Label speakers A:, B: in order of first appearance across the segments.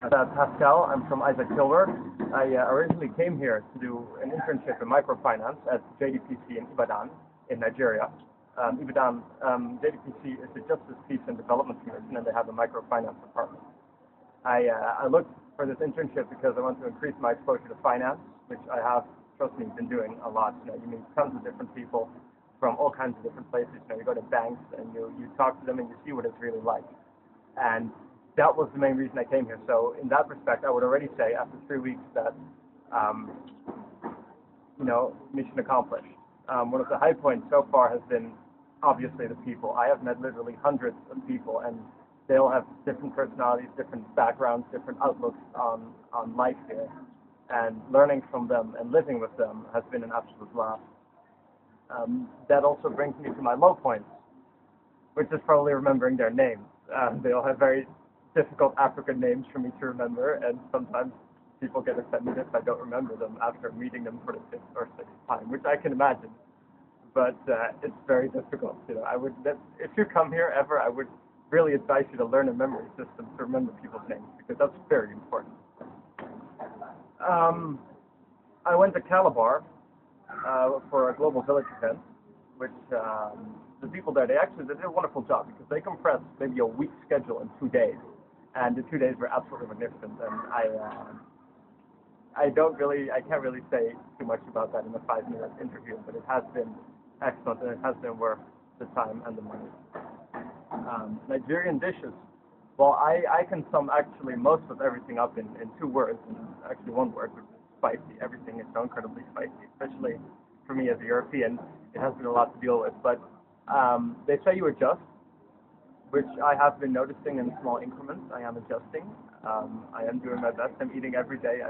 A: Pascal. I'm from Aiesec Ibadan. I originally came here to do an internship in microfinance at JDPC in Ibadan, in Nigeria. JDPC is the Justice, Peace and Development Commission, and they have a microfinance department. I looked for this internship because I want to increase my exposure to finance, which I have, trust me, been doing a lot. You meet tons of different people from all kinds of different places. You go to banks and you talk to them and you see what it's really like. And that was the main reason I came here. So in that respect, I would already say after 3 weeks that, mission accomplished. One of the high points so far has been obviously the people. I have met literally hundreds of people, and they all have different personalities, different backgrounds, different outlooks on life here. And learning from them and living with them has been an absolute blast. That also brings me to my low points, which is probably remembering their names. They all have very difficult African names for me to remember, and sometimes people get offended if I don't remember them after meeting them for the 5th or 6th time, which I can imagine. But it's very difficult. If you come here ever, I would really advise you to learn a memory system to remember people's names, because that's very important. I went to Calabar for a global village event, which the people there, they did a wonderful job because they compressed maybe a week's schedule in 2 days, and the 2 days were absolutely magnificent. And I can't really say too much about that in a 5-minute interview, but it has been excellent, and it has been worth the time and the money. Nigerian dishes. Well, I can sum actually most of everything up in 2 words, and actually 1 word, which is spicy. Everything is so incredibly spicy, especially for me as a European. It has been a lot to deal with, but they say you adjust, which I have been noticing in small increments. I am adjusting. I am doing my best. I'm eating every day.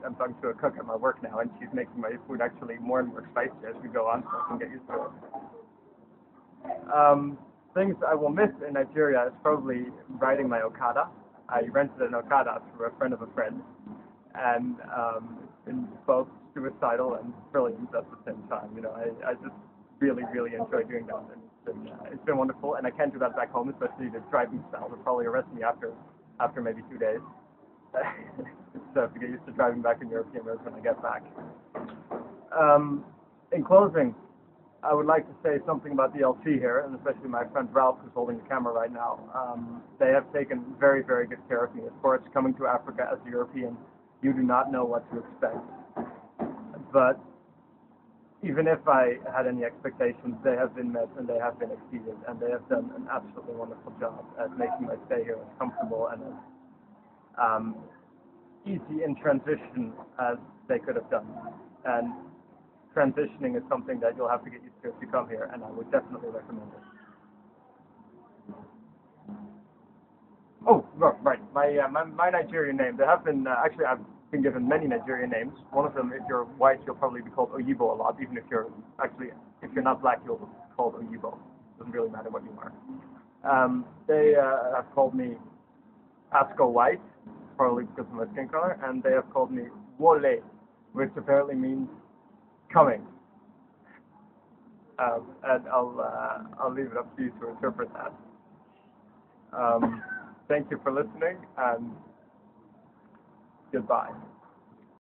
A: I'm talking to a cook at my work now, and she's making my food actually more and more spicy as we go on, so I can get used to it. Things I will miss in Nigeria is probably riding my Okada. I rented an Okada through a friend of a friend, and it's been both suicidal and brilliant at the same time. I just really, really enjoy doing that, and it's been wonderful. And I can't do that back home, especially the driving style. They'll probably arrest me after maybe 2 days. So I have to get used to driving back in European roads when I get back. In closing, I would like to say something about the LT here, and especially my friend Ralph, who's holding the camera right now. They have taken very, very good care of me. Of course, coming to Africa as a European, you do not know what to expect. But even if I had any expectations, they have been met and they have been exceeded, and they have done an absolutely wonderful job at making my stay here as comfortable and as easy in transition as they could have done. And transitioning is something that you'll have to get used to if you come here, and I would definitely recommend it. Oh, right. My Nigerian name. There have been actually I've been given many Nigerian names. One of them, if you're white, you'll probably be called Oyibo a lot. Even if you're not black, you'll be called Oyibo. Doesn't really matter what you are. They have called me Pasco White, probably because of my skin color, and they have called me Wole, which apparently means coming. And I'll leave it up to you to interpret that. Thank you for listening, and goodbye.